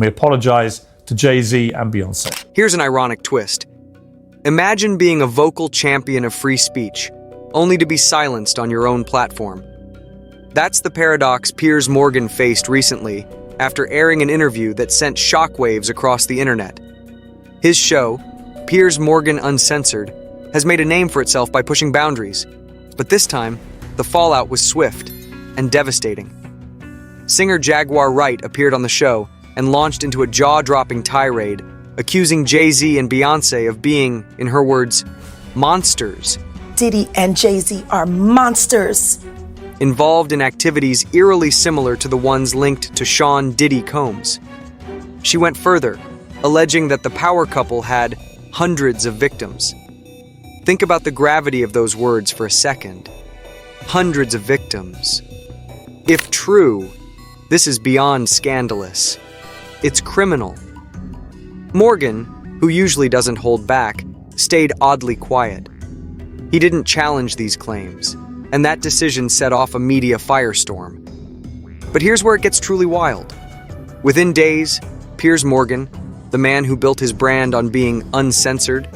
and we apologize to Jay-Z and Beyoncé. Here's an ironic twist. Imagine being a vocal champion of free speech, only to be silenced on your own platform. That's the paradox Piers Morgan faced recently after airing an interview that sent shockwaves across the internet. His show, Piers Morgan Uncensored, has made a name for itself by pushing boundaries, but this time, the fallout was swift and devastating. Singer Jaguar Wright appeared on the show and launched into a jaw-dropping tirade, accusing Jay-Z and Beyoncé of being, in her words, monsters. Diddy and Jay-Z are monsters. Involved in activities eerily similar to the ones linked to Sean Diddy Combs. She went further, alleging that the power couple had hundreds of victims. Think about the gravity of those words for a second. Hundreds of victims. If true, this is beyond scandalous. It's criminal. Morgan, who usually doesn't hold back, stayed oddly quiet. He didn't challenge these claims, and that decision set off a media firestorm. But here's where it gets truly wild. Within days, Piers Morgan, the man who built his brand on being uncensored,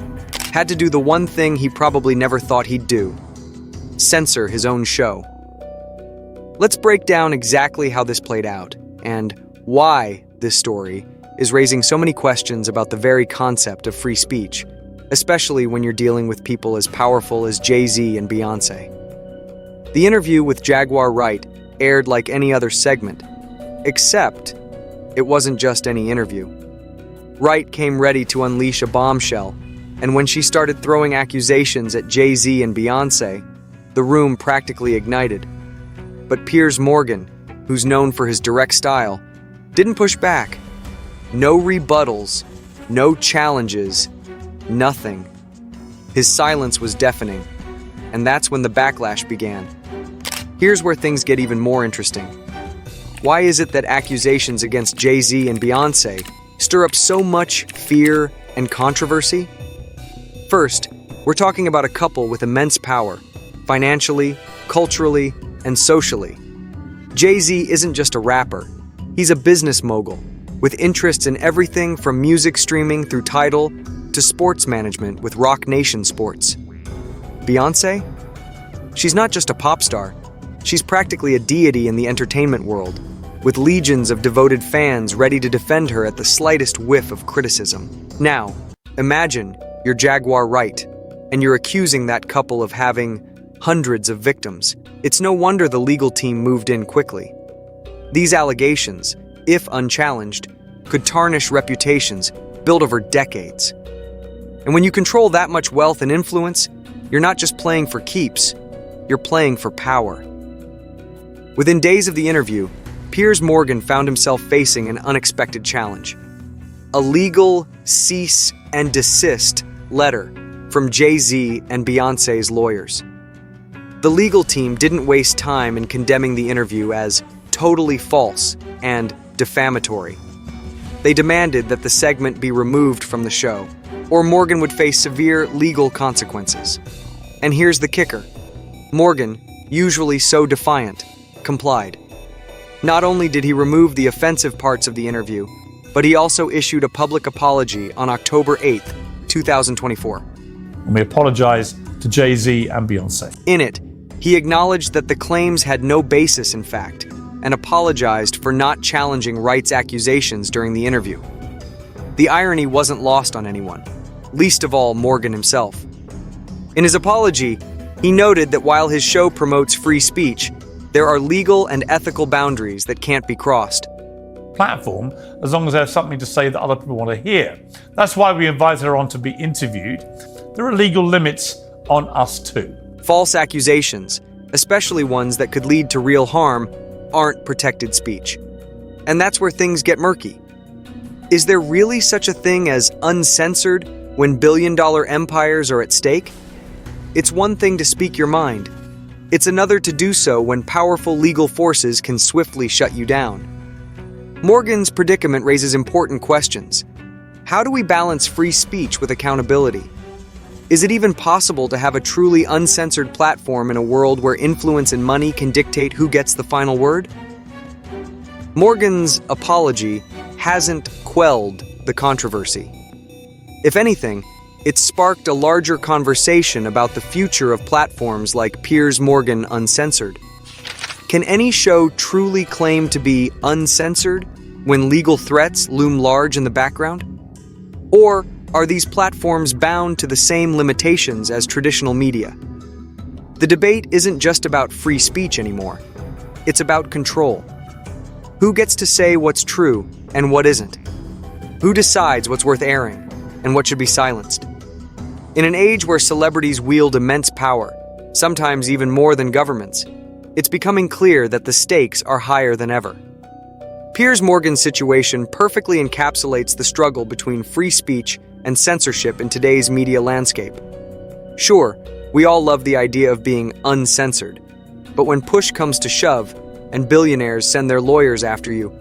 had to do the one thing he probably never thought he'd do: censor his own show. Let's break down exactly how this played out, and why this story is raising so many questions about the very concept of free speech, especially when you're dealing with people as powerful as Jay-Z and Beyoncé. The interview with Jaguar Wright aired like any other segment, except it wasn't just any interview. Wright came ready to unleash a bombshell, and when she started throwing accusations at Jay-Z and Beyoncé, the room practically ignited. But Piers Morgan, who's known for his direct style, didn't push back. No rebuttals, no challenges, nothing. His silence was deafening, and that's when the backlash began. Here's where things get even more interesting. Why is it that accusations against Jay-Z and Beyoncé stir up so much fear and controversy? First, we're talking about a couple with immense power, financially, culturally, and socially. Jay-Z isn't just a rapper, he's a business mogul, with interests in everything from music streaming through Tidal to sports management with Roc Nation Sports. Beyoncé? She's not just a pop star, she's practically a deity in the entertainment world, with legions of devoted fans ready to defend her at the slightest whiff of criticism. Now, imagine you're Jaguar Wright, and you're accusing that couple of having hundreds of victims. It's no wonder the legal team moved in quickly. These allegations, if unchallenged, could tarnish reputations built over decades. And when you control that much wealth and influence, you're not just playing for keeps, you're playing for power. Within days of the interview, Piers Morgan found himself facing an unexpected challenge: a legal cease and desist letter from Jay-Z and Beyoncé's lawyers. The legal team didn't waste time in condemning the interview as totally false and defamatory. They demanded that the segment be removed from the show, or Morgan would face severe legal consequences. And here's the kicker: Morgan, usually so defiant, complied. Not only did he remove the offensive parts of the interview, but he also issued a public apology on October 8th, 2024. And we apologize to Jay-Z and Beyoncé. In it, he acknowledged that the claims had no basis in fact, and apologized for not challenging Wright's accusations during the interview. The irony wasn't lost on anyone, least of all Morgan himself. In his apology, he noted that while his show promotes free speech, there are legal and ethical boundaries that can't be crossed. Platform, as long as there's something to say that other people want to hear. That's why we invited her on to be interviewed. There are legal limits on us too. False accusations, especially ones that could lead to real harm, aren't protected speech. And that's where things get murky. Is there really such a thing as uncensored when billion-dollar empires are at stake? It's one thing to speak your mind. It's another to do so when powerful legal forces can swiftly shut you down. Morgan's predicament raises important questions. How do we balance free speech with accountability? Is it even possible to have a truly uncensored platform in a world where influence and money can dictate who gets the final word? Morgan's apology hasn't quelled the controversy. If anything, it sparked a larger conversation about the future of platforms like Piers Morgan Uncensored. Can any show truly claim to be uncensored when legal threats loom large in the background? Or are these platforms bound to the same limitations as traditional media? The debate isn't just about free speech anymore. It's about control. Who gets to say what's true and what isn't? Who decides what's worth airing and what should be silenced? In an age where celebrities wield immense power, sometimes even more than governments, it's becoming clear that the stakes are higher than ever. Piers Morgan's situation perfectly encapsulates the struggle between free speech and censorship in today's media landscape. Sure, we all love the idea of being uncensored, but when push comes to shove and billionaires send their lawyers after you,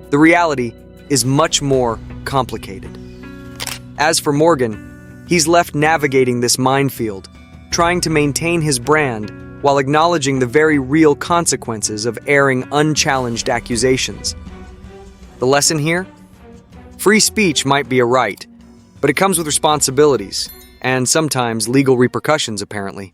the reality is much more complicated. As for Morgan, he's left navigating this minefield, trying to maintain his brand while acknowledging the very real consequences of airing unchallenged accusations. The lesson here? Free speech might be a right, but it comes with responsibilities, and sometimes legal repercussions, apparently.